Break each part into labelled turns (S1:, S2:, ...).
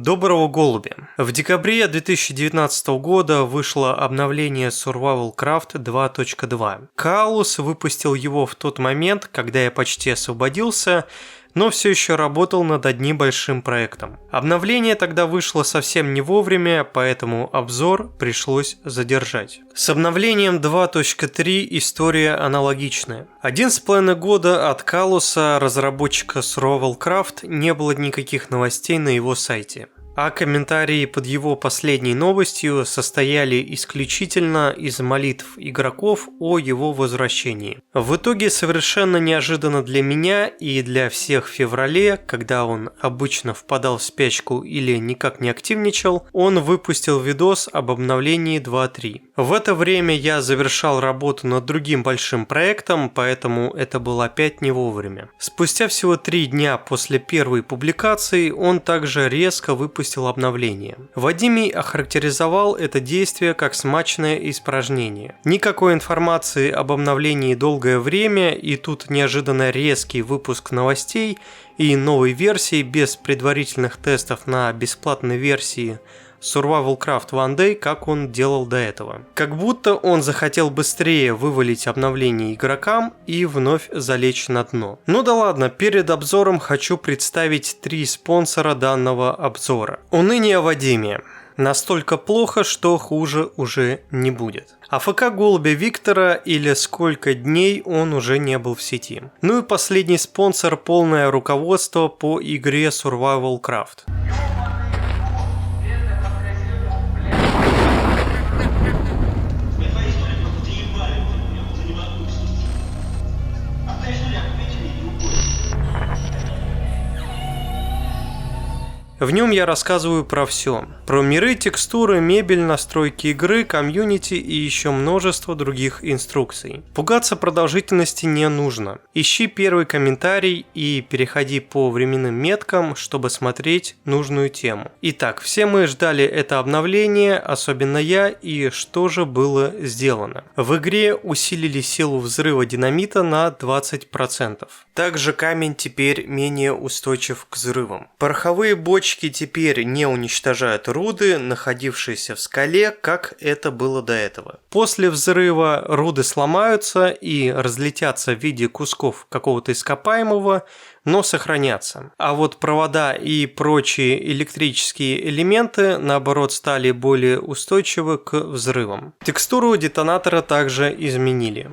S1: Доброго голубя! В декабре 2019 года вышло обновление Survival Craft 2.2. Калус выпустил его в тот момент, когда я почти освободился, но все еще работал над одним большим проектом. Обновление тогда вышло совсем не вовремя, поэтому обзор пришлось задержать. С обновлением 2.3 история аналогичная. 11,5 года от Калуса, разработчика Survival Craft, не было никаких новостей на его сайте. А комментарии под его последней новостью состояли исключительно из молитв игроков о его возвращении. В итоге, совершенно неожиданно для меня и для всех в феврале, когда он обычно впадал в спячку или никак не активничал, он выпустил видос об обновлении 2.3. В это время я завершал работу над другим большим проектом, поэтому это было опять не вовремя. Спустя всего 3 дня после первой публикации он также резко выпустил обновление. Вадимий охарактеризовал это действие как смачное испражнение. Никакой информации об обновлении долгое время, и тут неожиданно резкий выпуск новостей и новой версии без предварительных тестов на бесплатной версии Survival Craft One Day, как он делал до этого. Как будто он захотел быстрее вывалить обновление игрокам и вновь залечь на дно. Ну да ладно, перед обзором хочу представить 3 спонсора данного обзора. Уныние Вадимия. Настолько плохо, что хуже уже не будет. АФК Голубя Виктора, или сколько дней он уже не был в сети. Ну и последний спонсор — полное руководство по игре Survival Craft. В нем я рассказываю про все. Про миры, текстуры, мебель, настройки игры, комьюнити и еще множество других инструкций. Пугаться продолжительности не нужно. Ищи первый комментарий и переходи по временным меткам, чтобы смотреть нужную тему. Итак, все мы ждали это обновление, особенно я, и что же было сделано? В игре усилили силу взрыва динамита на 20%. Также камень теперь менее устойчив к взрывам. Пороховые бочки теперь не уничтожают руды, находившиеся в скале, как это было до этого. После взрыва руды сломаются и разлетятся в виде кусков какого-то ископаемого, но сохранятся. А вот провода и прочие электрические элементы, наоборот, стали более устойчивы к взрывам. Текстуру детонатора также изменили.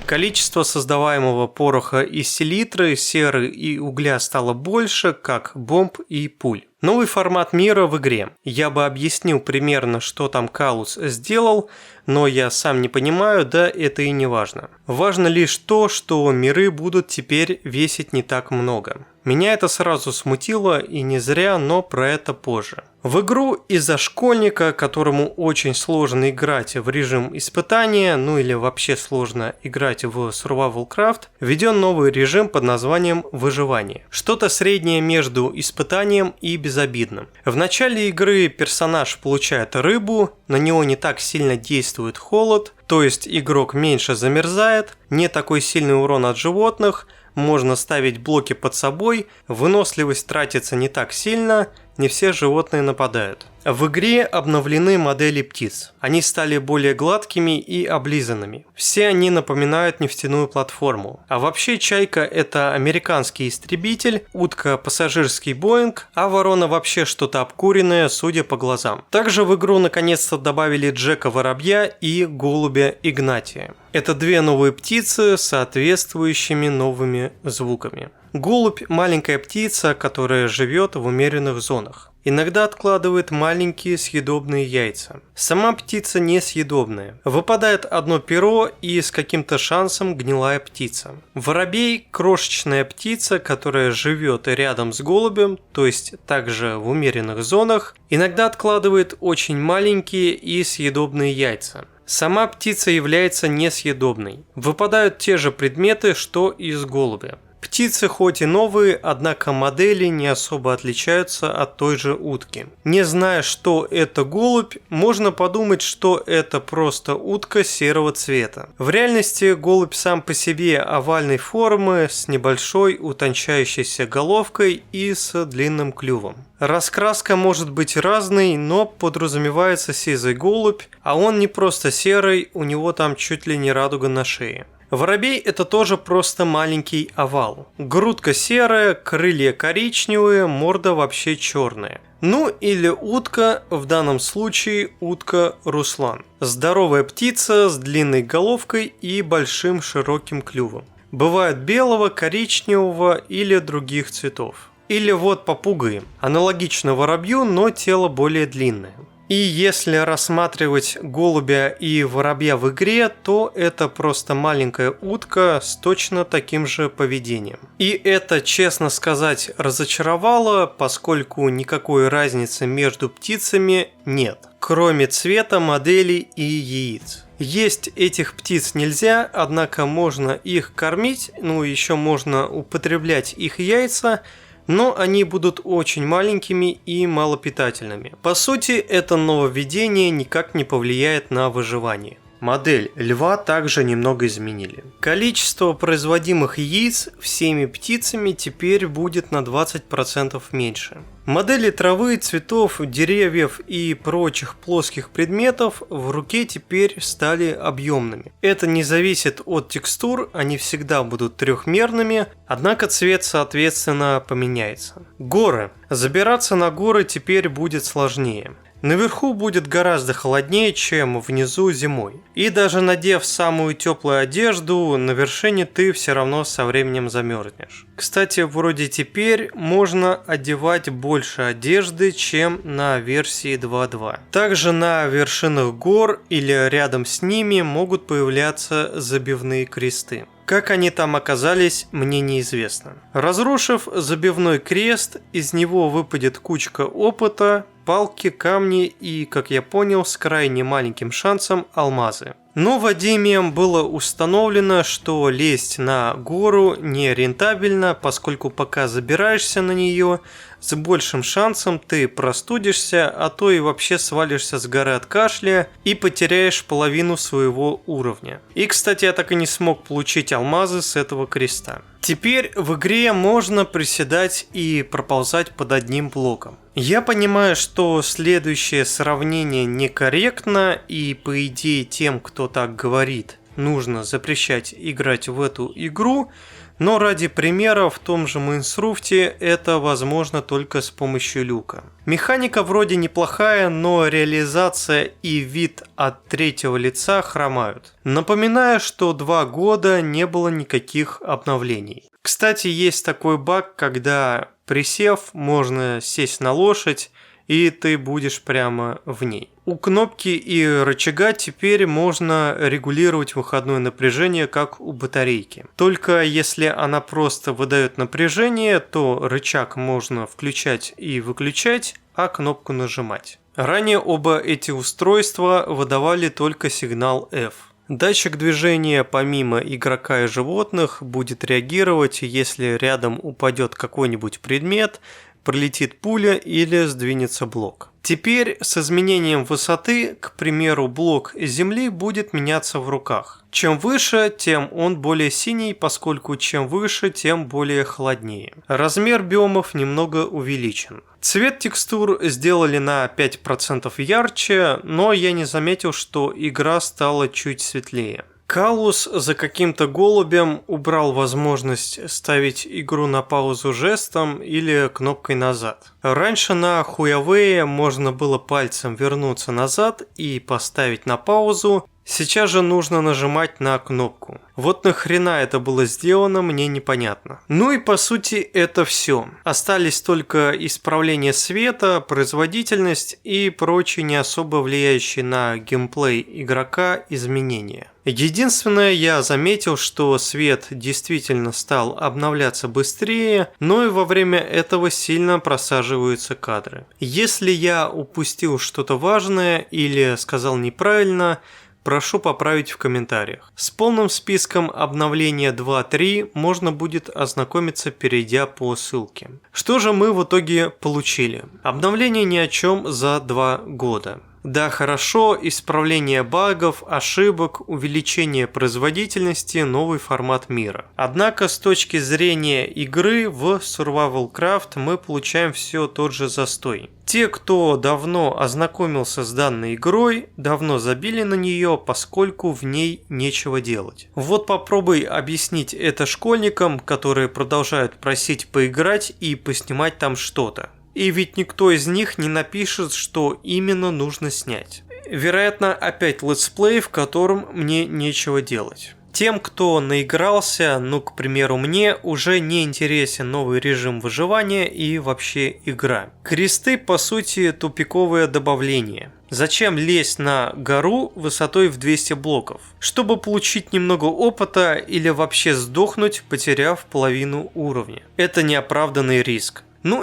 S1: Количество создаваемого пороха из селитры, серы и угля стало больше, как бомб и пуль. Новый формат мира в игре. Я бы объяснил примерно, что там Калус сделал, но я сам не понимаю, да это и не важно. Важно лишь то, что миры будут теперь весить не так много. Меня это сразу смутило, и не зря, но про это позже. В игру из-за школьника, которому очень сложно играть в режим испытания, ну или вообще сложно играть в Survival Craft, введен новый режим под названием выживание. Что-то среднее между испытанием и безобидным. В начале игры персонаж получает рыбу, на него не так сильно действует холод, то есть игрок меньше замерзает, не такой сильный урон от животных, можно ставить блоки под собой, выносливость тратится не так сильно, не все животные нападают. В игре обновлены модели птиц. Они стали более гладкими и облизанными. Все они напоминают нефтяную платформу. А вообще чайка — это американский истребитель, утка — пассажирский Боинг, а ворона вообще что-то обкуренное, судя по глазам. Также в игру наконец-то добавили Джека-воробья и голубя Игнатия. Это 2 новые птицы с соответствующими новыми звуками. Голубь – маленькая птица, которая живет в умеренных зонах. Иногда откладывает маленькие съедобные яйца. Сама птица несъедобная. Выпадает одно перо и с каким-то шансом гнилая птица. Воробей – крошечная птица, которая живет рядом с голубем, то есть также в умеренных зонах. Иногда откладывает очень маленькие и съедобные яйца. Сама птица является несъедобной. Выпадают те же предметы, что и с голубя. Птицы хоть и новые, однако модели не особо отличаются от той же утки. Не зная, что это голубь, можно подумать, что это просто утка серого цвета. В реальности голубь сам по себе овальной формы с небольшой утончающейся головкой и с длинным клювом. Раскраска может быть разной, но подразумевается сизый голубь, а он не просто серый, у него там чуть ли не радуга на шее. Воробей – это тоже просто маленький овал. Грудка серая, крылья коричневые, морда вообще черная. Ну или утка, в данном случае утка Руслан. Здоровая птица с длинной головкой и большим широким клювом. Бывают белого, коричневого или других цветов. Или вот попугаи. Аналогично воробью, но тело более длинное. И если рассматривать голубя и воробья в игре, то это просто маленькая утка с точно таким же поведением. И это, честно сказать, разочаровало, поскольку никакой разницы между птицами нет, кроме цвета, моделей и яиц. Есть этих птиц нельзя, однако можно их кормить, еще можно употреблять их яйца, но они будут очень маленькими и малопитательными. По сути, это нововведение никак не повлияет на выживание. Модель льва также немного изменили. Количество производимых яиц всеми птицами теперь будет на 20% меньше. Модели травы, цветов, деревьев и прочих плоских предметов в руке теперь стали объемными. Это не зависит от текстур, они всегда будут трехмерными, однако цвет соответственно поменяется. Горы. Забираться на горы теперь будет сложнее. Наверху будет гораздо холоднее, чем внизу зимой. И даже надев самую теплую одежду, на вершине ты все равно со временем замерзнешь. Кстати, вроде теперь можно одевать больше одежды, чем на версии 2.2. Также на вершинах гор или рядом с ними могут появляться забивные кресты. Как они там оказались, мне неизвестно. Разрушив забивной крест, из него выпадет кучка опыта, палки, камни и, как я понял, с крайне маленьким шансом алмазы. Но Вадимием было установлено, что лезть на гору не рентабельно, поскольку пока забираешься на нее, с большим шансом ты простудишься, а то и вообще свалишься с горы от кашля и потеряешь половину своего уровня. И, кстати, я так и не смог получить алмазы с этого креста. Теперь в игре можно приседать и проползать под одним блоком. Я понимаю, что следующее сравнение некорректно, и по идее тем, кто так говорит, нужно запрещать играть в эту игру, но ради примера в том же Майнкрафте это возможно только с помощью люка. Механика вроде неплохая, но реализация и вид от третьего лица хромают. Напоминаю, что 2 года не было никаких обновлений. Кстати, есть такой баг, когда присев, можно сесть на лошадь, и ты будешь прямо в ней. У кнопки и рычага теперь можно регулировать выходное напряжение, как у батарейки. Только если она просто выдает напряжение, то рычаг можно включать и выключать, а кнопку нажимать. Ранее оба эти устройства выдавали только сигнал F. Датчик движения помимо игрока и животных будет реагировать, если рядом упадет какой-нибудь предмет, пролетит пуля или сдвинется блок. Теперь с изменением высоты, к примеру, блок земли будет меняться в руках. Чем выше, тем он более синий, поскольку чем выше, тем более холоднее. Размер биомов немного увеличен. Цвет текстур сделали на 5% ярче, но я не заметил, что игра стала чуть светлее. Калус за каким-то голубем убрал возможность ставить игру на паузу жестом или кнопкой назад. Раньше на Huawei можно было пальцем вернуться назад и поставить на паузу, сейчас же нужно нажимать на кнопку. Вот нахрена это было сделано, мне непонятно. Ну и по сути это все. Остались только исправление света, производительность и прочие не особо влияющие на геймплей игрока изменения. Единственное, я заметил, что свет действительно стал обновляться быстрее, но и во время этого сильно просаживаются кадры. Если я упустил что-то важное или сказал неправильно, прошу поправить в комментариях. С полным списком обновления 2.3 можно будет ознакомиться, перейдя по ссылке. Что же мы в итоге получили? Обновление ни о чем за 2 года. Да, хорошо, исправление багов, ошибок, увеличение производительности, новый формат мира. Однако с точки зрения игры в Survival Craft мы получаем все тот же застой. Те, кто давно ознакомился с данной игрой, давно забили на нее, поскольку в ней нечего делать. Вот попробуй объяснить это школьникам, которые продолжают просить поиграть и поснимать там что-то. И ведь никто из них не напишет, что именно нужно снять. Вероятно, опять летсплей, в котором мне нечего делать. Тем, кто наигрался, к примеру, мне, уже не интересен новый режим выживания и вообще игра. Кресты, по сути, тупиковое добавление. Зачем лезть на гору высотой в 200 блоков? Чтобы получить немного опыта или вообще сдохнуть, потеряв половину уровня. Это неоправданный риск.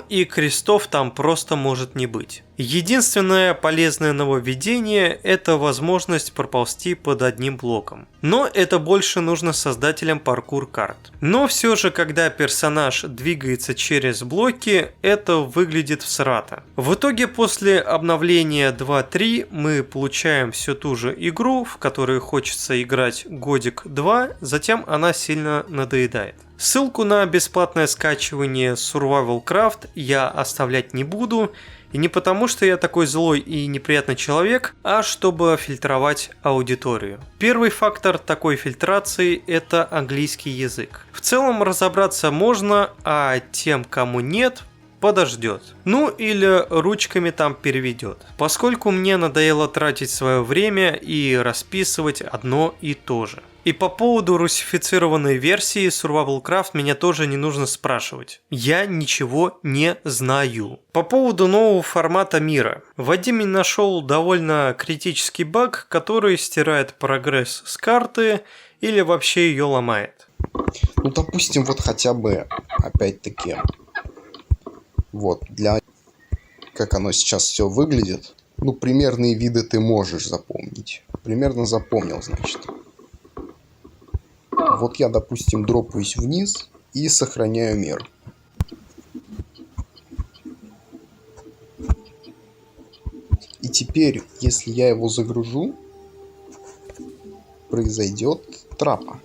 S1: И крестов там просто может не быть. Единственное полезное нововведение – это возможность проползти под одним блоком. Но это больше нужно создателям паркур-карт. Но все же, когда персонаж двигается через блоки, это выглядит всрато. В итоге, после обновления 2.3 мы получаем всю ту же игру, в которой хочется играть годик-два, затем она сильно надоедает. Ссылку на бесплатное скачивание Survival Craft я оставлять не буду, и не потому, что я такой злой и неприятный человек, а чтобы фильтровать аудиторию. Первый фактор такой фильтрации – это английский язык. В целом разобраться можно, а тем, кому нет, подождет. Или ручками там переведет. Поскольку мне надоело тратить свое время и расписывать одно и то же. И по поводу русифицированной версии Survival Craft меня тоже не нужно спрашивать. Я ничего не знаю. По поводу нового формата мира. Вадим нашел довольно критический баг, который стирает прогресс с карты или вообще ее ломает.
S2: Допустим, хотя бы, опять-таки, для как оно сейчас все выглядит. Примерные виды ты можешь запомнить. Примерно запомнил, значит. Я, допустим, дропаюсь вниз и сохраняю мир. И теперь, если я его загружу, произойдет трапа.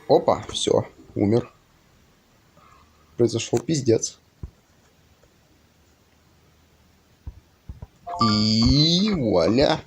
S2: Опа, все, умер. Произошел пиздец. И вуаля.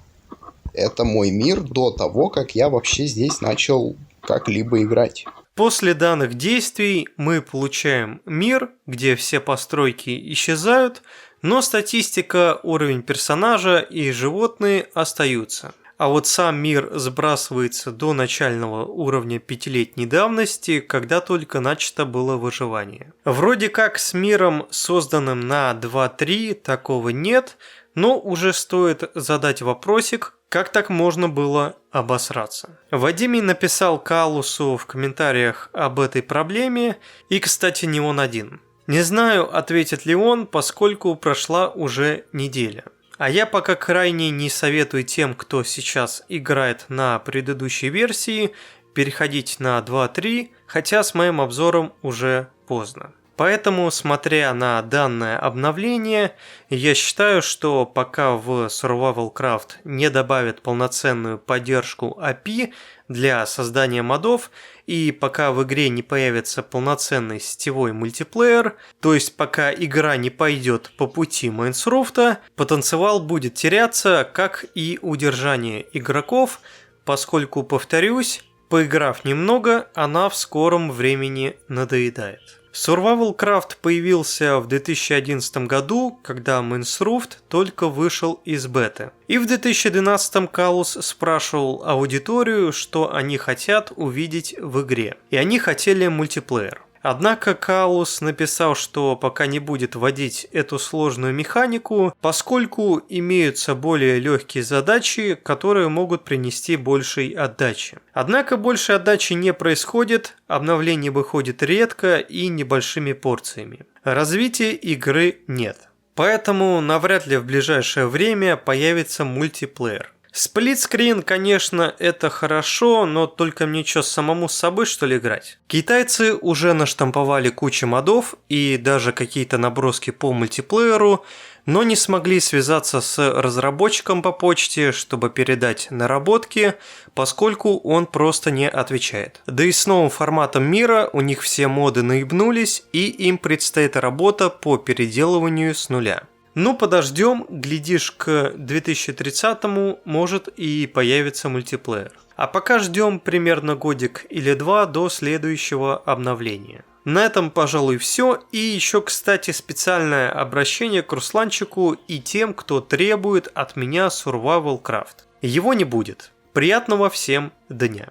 S2: Это мой мир до того, как я вообще здесь начал как-либо играть.
S1: После данных действий мы получаем мир, где все постройки исчезают, но статистика, уровень персонажа и животные остаются. А вот сам мир сбрасывается до начального уровня 5-летней давности, когда только начато было выживание. Вроде как с миром, созданным на 2.3, такого нет, но уже стоит задать вопросик, как так можно было обосраться. Вадимий написал Калусу в комментариях об этой проблеме, и, кстати, не он один. Не знаю, ответит ли он, поскольку прошла уже неделя. А я пока крайне не советую тем, кто сейчас играет на предыдущей версии, переходить на 2.3, хотя с моим обзором уже поздно. Поэтому, смотря на данное обновление, я считаю, что пока в Survival Craft не добавят полноценную поддержку API для создания модов, и пока в игре не появится полноценный сетевой мультиплеер, то есть пока игра не пойдет по пути Майнкрафта, потенциал будет теряться, как и удержание игроков, поскольку, повторюсь, поиграв немного, она в скором времени надоедает. Survival Craft появился в 2011 году, когда Майнкрафт только вышел из беты. И в 2012 Калус спрашивал аудиторию, что они хотят увидеть в игре. И они хотели мультиплеер. Однако Калус написал, что пока не будет вводить эту сложную механику, поскольку имеются более легкие задачи, которые могут принести большей отдачи. Однако большей отдачи не происходит, обновление выходит редко и небольшими порциями. Развития игры нет. Поэтому навряд ли в ближайшее время появится мультиплеер. Сплитскрин, конечно, это хорошо, но только мне что, самому с собой, что ли, играть? Китайцы уже наштамповали кучу модов и даже какие-то наброски по мультиплееру, но не смогли связаться с разработчиком по почте, чтобы передать наработки, поскольку он просто не отвечает. Да и с новым форматом мира у них все моды наебнулись, и им предстоит работа по переделыванию с нуля. Ну, подождем, глядишь, к 2030-му может и появится мультиплеер. А пока ждем примерно годик или два до следующего обновления. На этом, пожалуй, все. И еще, кстати, специальное обращение к Русланчику и тем, кто требует от меня Survival Craft. Его не будет. Приятного всем дня!